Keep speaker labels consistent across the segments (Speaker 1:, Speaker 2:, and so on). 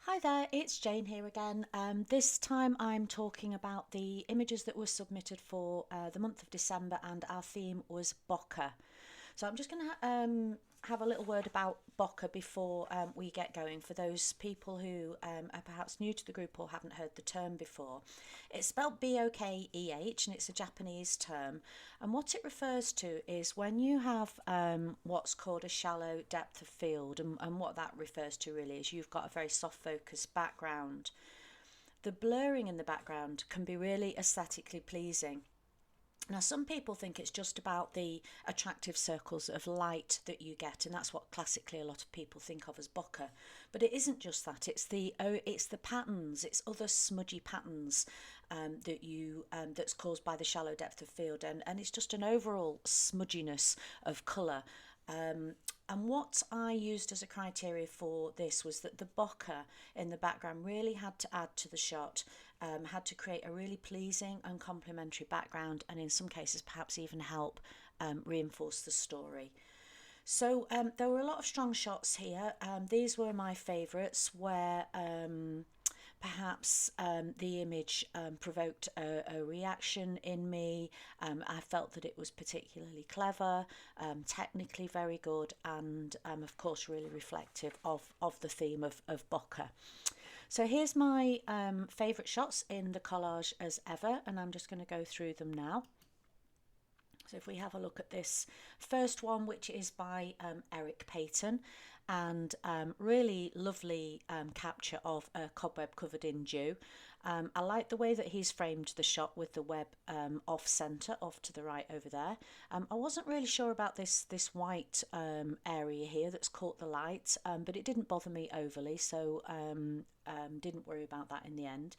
Speaker 1: Hi there, it's Jane here again. This time I'm talking about the images that were submitted for the month of December, and our theme was bokeh. So I'm just going to have a little word about bokeh before we get going, for those people who are perhaps new to the group or haven't heard the term before. It's spelled B-O-K-E-H and it's a Japanese term, and what it refers to is when you have what's called a shallow depth of field, and what that refers to really is you've got a very soft focus background. The blurring in the background can be really aesthetically pleasing. Now, some people think it's just about the attractive circles of light that you get, and that's what classically a lot of people think of as bokeh. But it isn't just that; it's the patterns, it's other smudgy patterns that's caused by the shallow depth of field, and it's just an overall smudginess of colour. And what I used as a criteria for this was that the bokeh in the background really had to add to the shot, had to create a really pleasing and complementary background, and in some cases perhaps even help reinforce the story. So there were a lot of strong shots here. These were my favourites, where perhaps the image provoked a reaction in me. I felt that it was particularly clever, technically very good, and of course really reflective of the theme of bokeh. So here's my favourite shots in the collage as ever, and I'm just going to go through them now. So if we have a look at this first one, which is by Eric Payton, and really lovely capture of a cobweb covered in dew. I like the way that he's framed the shot with the web off centre, off to the right over there. I wasn't really sure about this white area here that's caught the light, but it didn't bother me overly, so didn't worry about that in the end.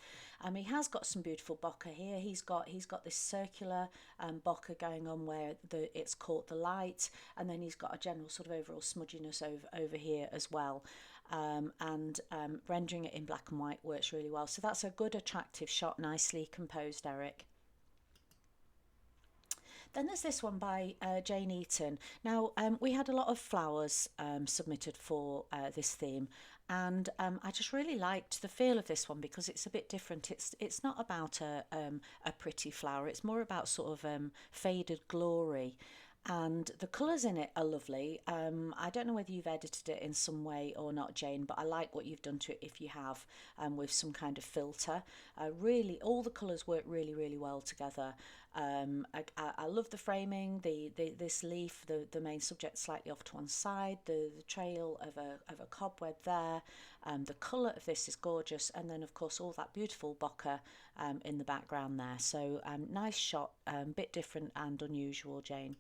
Speaker 1: He has got some beautiful bokeh here. He's got this circular bokeh going on where it's caught the light, and then he's got a general sort of overall smudginess over here as well. And rendering it in black and white works really well. So that's a good attractive shot, nicely composed, Eric. Then there's this one by Jane Eaton. Now, we had a lot of flowers submitted for this theme, and I just really liked the feel of this one because it's a bit different. It's not about a pretty flower. It's more about sort of faded glory, and the colours in it are lovely. I don't know whether you've edited it in some way or not, Jane, but I like what you've done to it if you have, with some kind of filter. Really, all the colours work really, really well together. I love the framing, this leaf, the main subject slightly off to one side, the trail of a cobweb there. The colour of this is gorgeous, and then of course all that beautiful bokeh in the background there. So nice shot, bit different and unusual, Jane.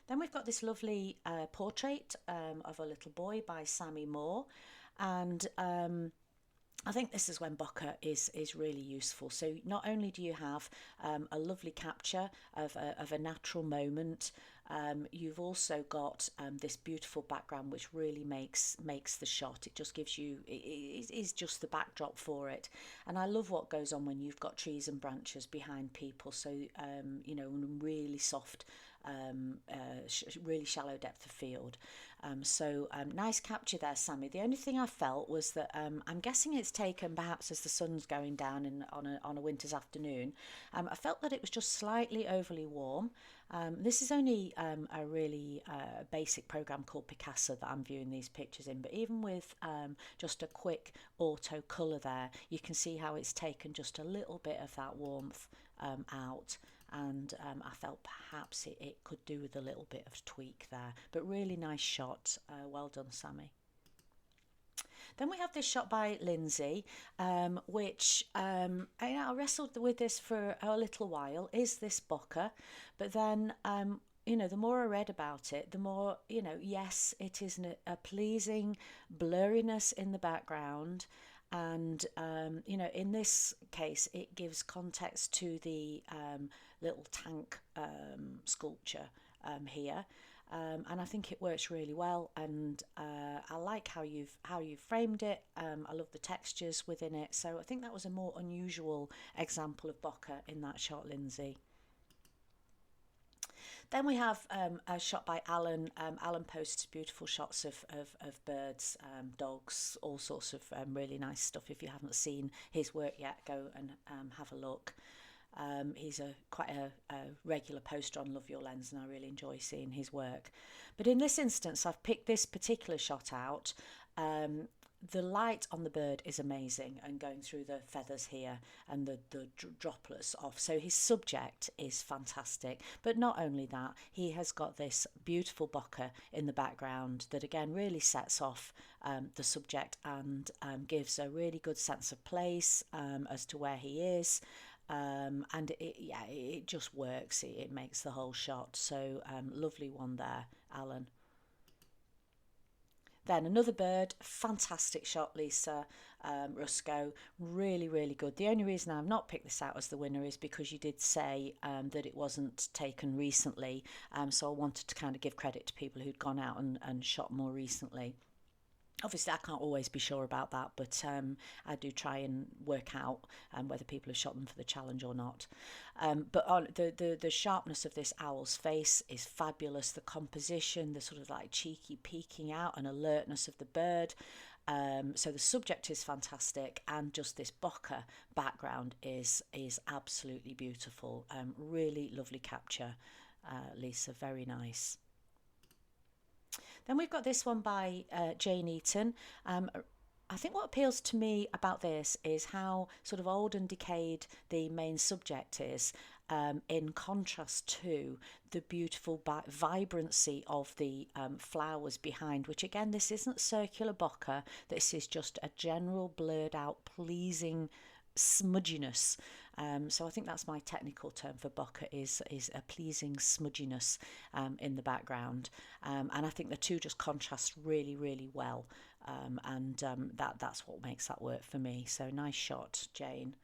Speaker 1: Then we've got this lovely portrait of a little boy by Sammy Moore, and I think this is when bokeh is really useful. So not only do you have a lovely capture of a natural moment, you've also got this beautiful background which really makes the shot. It just gives you, it is just the backdrop for it. And I love what goes on when you've got trees and branches behind people. So you know, really soft, really shallow depth of field. So nice capture there, Sammy. The only thing I felt was that I'm guessing it's taken perhaps as the sun's going down on a winter's afternoon. I felt that it was just slightly overly warm. This is only a really basic program called Picasso that I'm viewing these pictures in, but even with just a quick auto colour there, you can see how it's taken just a little bit of that warmth out. And I felt perhaps it could do with a little bit of tweak there, but really nice shot. Well done, Sammy. Then we have this shot by Lindsay, which I wrestled with this for a little while. Is this bokeh? But then you know, the more I read about it, the more, you know, yes, it is a pleasing blurriness in the background. And you know, in this case, it gives context to the little tank sculpture here, and I think it works really well. And I like how you've framed it. I love the textures within it. So I think that was a more unusual example of bokeh in that shot, Lindsay. Then we have a shot by Alan. Alan posts beautiful shots of birds, dogs, all sorts of really nice stuff. If you haven't seen his work yet, go and have a look. He's quite a regular poster on Love Your Lens, and I really enjoy seeing his work. But in this instance, I've picked this particular shot out. The light on the bird is amazing, and going through the feathers here and the droplets off. So his subject is fantastic. But not only that, he has got this beautiful bokeh in the background that again really sets off the subject and gives a really good sense of place as to where he is. And it just works. It makes the whole shot. So lovely one there, Alan. Then another bird, fantastic shot, Lisa Rusco, really, really good. The only reason I've not picked this out as the winner is because you did say that it wasn't taken recently, so I wanted to kind of give credit to people who'd gone out and shot more recently. Obviously, I can't always be sure about that, but I do try and work out whether people have shot them for the challenge or not. But the sharpness of this owl's face is fabulous. The composition, the sort of like cheeky peeking out and alertness of the bird. So the subject is fantastic, and just this bokeh background is absolutely beautiful. Really lovely capture, Lisa. Very nice. Then we've got this one by Jane Eaton. I think what appeals to me about this is how sort of old and decayed the main subject is, in contrast to the beautiful vibrancy of the flowers behind, which again, this isn't circular bokeh. This is just a general blurred out, pleasing smudginess. So I think that's my technical term for bokeh is a pleasing smudginess in the background, and I think the two just contrast really, really well, and that's what makes that work for me. So nice shot, Jane.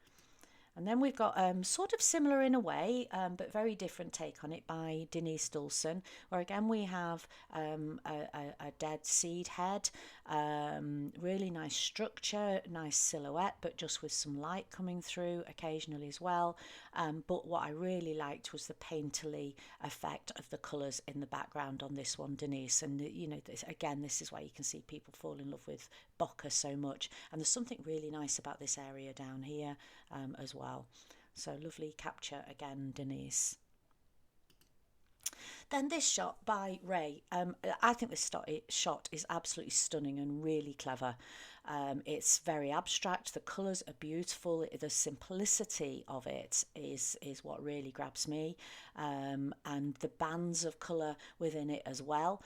Speaker 1: And then we've got sort of similar in a way, but very different take on it by Denise Dawson, where again we have a dead seed head, really nice structure, nice silhouette, but just with some light coming through occasionally as well. But what I really liked was the painterly effect of the colours in the background on this one, Denise. And you know, this is why you can see people fall in love with bokeh so much. And there's something really nice about this area down here as well. So lovely capture again, Denise. Then this shot by Ray. I think this shot is absolutely stunning and really clever. It's very abstract. The colours are beautiful. The simplicity of it is what really grabs me, and the bands of colour within it as well.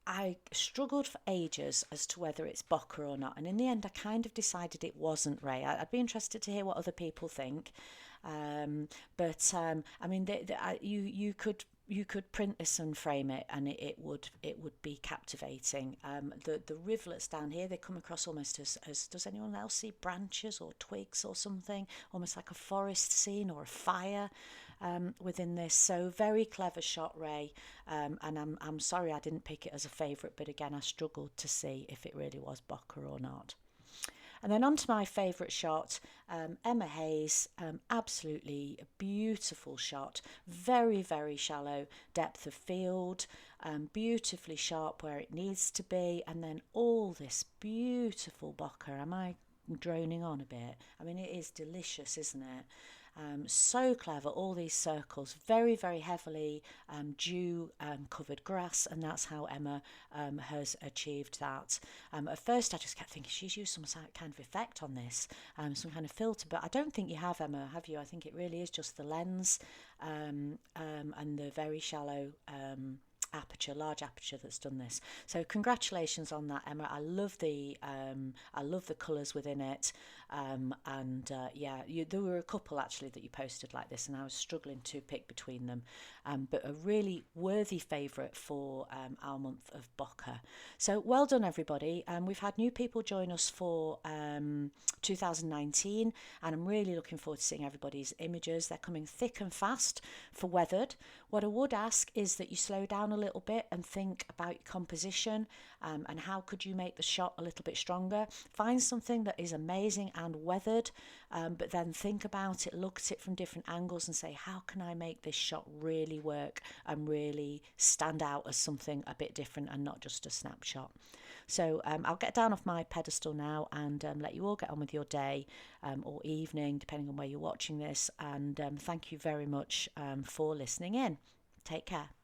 Speaker 1: I struggled for ages as to whether it's bokeh or not, and in the end I kind of decided it wasn't, Ray. I'd be interested to hear what other people think, but I mean, you could print this and frame it, and it would be captivating. The rivulets down here, they come across almost as does anyone else see branches or twigs or something, almost like a forest scene or a fire within this. So very clever shot, Ray, and I'm sorry I didn't pick it as a favourite, but again I struggled to see if it really was bokeh or not. And then on to my favourite shot, Emma Hayes, absolutely beautiful shot, very, very shallow depth of field, beautifully sharp where it needs to be, and then all this beautiful bokeh. Am I droning on a bit? I mean, it is delicious, isn't it? So clever, all these circles, very, very heavily dew covered grass, and that's how Emma has achieved that. At first I just kept thinking she's used some kind of effect on this, some kind of filter, but I don't think you have, Emma, have you? I think it really is just the lens and the very shallow large aperture that's done this. So congratulations on that, Emma. I love the colours within it, and there were a couple actually that you posted like this, and I was struggling to pick between them, but a really worthy favourite for our month of bokeh. So well done, everybody. We've had new people join us for 2019, and I'm really looking forward to seeing everybody's images. They're coming thick and fast for Weathered. What I would ask is that you slow down a little bit and think about your composition, and how could you make the shot a little bit stronger. Find something that is amazing and weathered, but then think about it, look at it from different angles and say, how can I make this shot really work and really stand out as something a bit different and not just a snapshot. So I'll get down off my pedestal now and let you all get on with your day or evening, depending on where you're watching this. And thank you very much for listening in. Take care.